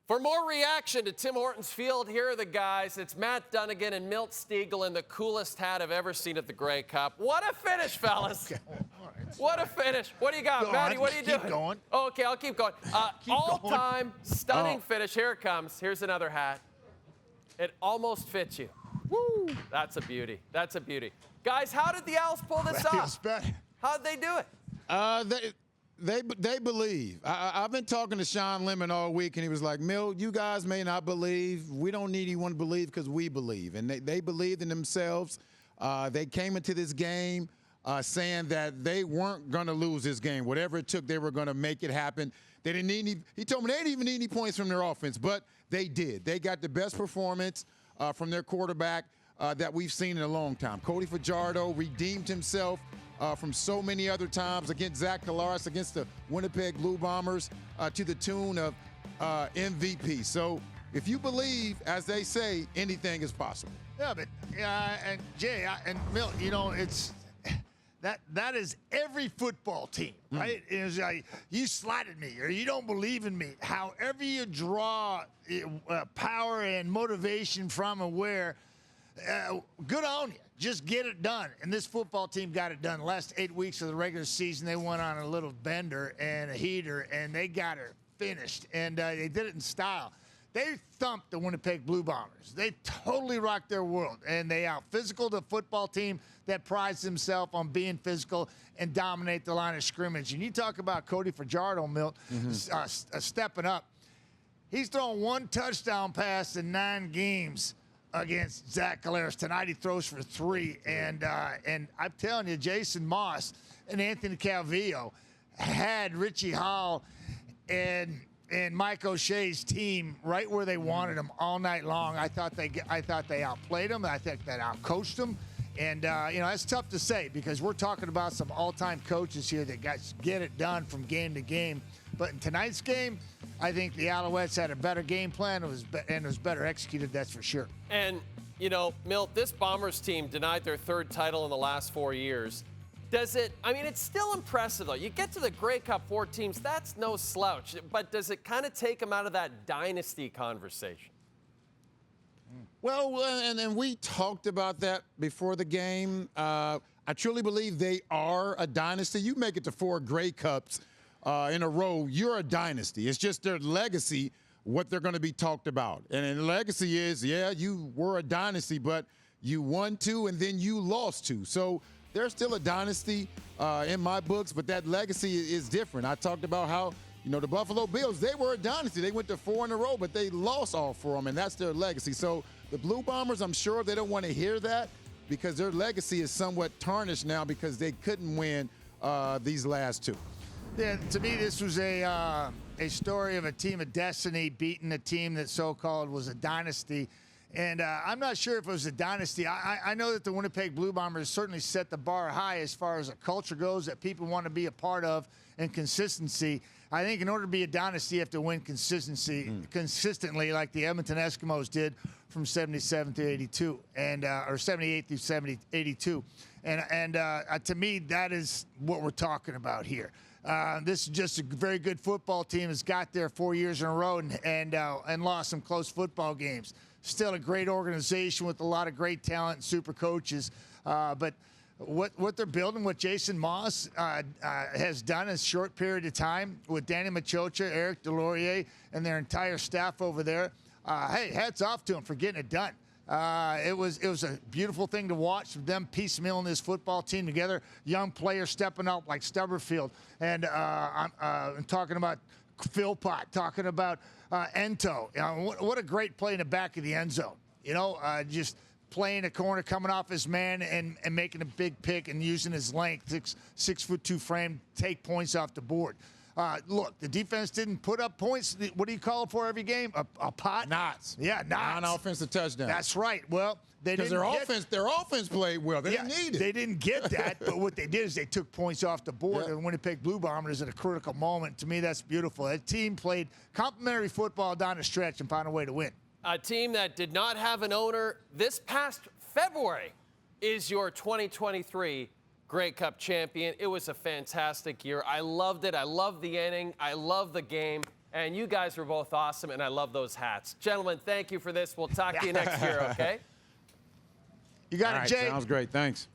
For more reaction to Tim Hortons Field, here are the guys. It's Matt Dunigan and Milt Stegall in the coolest hat I've ever seen at the Grey Cup. What a finish, fellas. Okay. All right. What a finish. What do you got, Go Matty? on. What are you doing? Keep going. Oh, okay, I'll keep going. All-time stunning finish. Here it comes. Here's another hat. It almost fits you. Woo! That's a beauty. That's a beauty. Guys, how did the Owls pull this off? How did they do it? They believe. I've been talking to Sean Lemon all week, and he was like, Milt, you guys may not believe. We don't need anyone to believe because we believe. And they believed in themselves. They came into this game saying that they weren't going to lose this game. Whatever it took, they were going to make it happen. They didn't need any, he told me they didn't even need any points from their offense, but they did. They got the best performance from their quarterback that we've seen in a long time. Cody Fajardo redeemed himself from so many other times against Zach Collaros, against the Winnipeg Blue Bombers, to the tune of MVP. So if you believe, as they say, anything is possible. Yeah, but and Jay and Milt, you know, it's that is every football team, right? It's like, you slighted me or you don't believe in me. However you draw power and motivation from and where, good on you. Just get it done. And this football team got it done. The last 8 weeks of the regular season, they went on a little bender and a heater, and they got it finished. And they did it in style. They thumped the Winnipeg Blue Bombers. They totally rocked their world. And they out-physical the football team that prides themselves on being physical and dominate the line of scrimmage. And you talk about Cody Fajardo, Milt, stepping up. He's thrown one touchdown pass in 9 games against Zach Collaros. Tonight he throws for 3. And I'm telling you, Jason Moss and Anthony Calvillo had Richie Hall and Mike O'Shea's team right where they wanted them all night long. I thought they outplayed them. I think that outcoached them. And, you know, that's tough to say because we're talking about some all-time coaches here that get it done from game to game. But in tonight's game, I think the Alouettes had a better game plan and it was better executed, that's for sure. And, you know, Milt, this Bombers team denied their 3rd title in the last 4 years. Does it, I mean, it's still impressive, though. You get to the Grey Cup 4 teams, that's no slouch. But does it kind of take them out of that dynasty conversation? Well, and we talked about that before the game. I truly believe they are a dynasty. You make it to 4 Grey Cups in a row, you're a dynasty. It's just their legacy, what they're going to be talked about. And the legacy is, yeah, you were a dynasty, but you won 2 and then you lost 2. So they're still a dynasty in my books, but that legacy is different. I talked about how, you know, the Buffalo Bills, they were a dynasty. They went to 4 in a row, but they lost all 4 of them, and that's their legacy. So the Blue Bombers, I'm sure they don't want to hear that because their legacy is somewhat tarnished now because they couldn't win these last 2. Yeah, to me, this was a story of a team of destiny beating a team that so-called was a dynasty. And I'm not sure if it was a dynasty. I know that the Winnipeg Blue Bombers certainly set the bar high as far as a culture goes that people want to be a part of and consistency. I think in order to be a dynasty, you have to win consistently like the Edmonton Eskimos did from 77 to 82, or 78 through 82. And to me, that is what we're talking about here. This is just a very good football team that's got there 4 years in a row and lost some close football games. Still a great organization with a lot of great talent and super coaches. But what they're building, what Jason Moss has done in a short period of time with Danny Machocha, Eric Delorier, and their entire staff over there, hey, hats off to them for getting it done. It was a beautiful thing to watch them piecemealing this football team together. Young players stepping up like Stubberfield, and I'm talking about Philpott, talking about Ento. You know, what a great play in the back of the end zone. You know, just playing a corner, coming off his man and making a big pick and using his length, 6'2" frame, take points off the board. Look, the defense didn't put up points. What do you call it for every game? A pot? Knots. Yeah, knots. Non-offensive touchdown. That's right. Well, they didn't their offense played well. They didn't need it. They didn't get that, but what they did is they took points off the board. And Winnipeg Blue Bombers at a critical moment. To me, that's beautiful. That team played complimentary football down the stretch and found a way to win. A team that did not have an owner this past February is your 2023 Grey Cup champion. It was a fantastic year. I loved it. I loved the inning. I loved the game. And you guys were both awesome, and I love those hats. Gentlemen, thank you for this. We'll talk to you next year, okay? You got All it, right, Jay. sounds great. Thanks.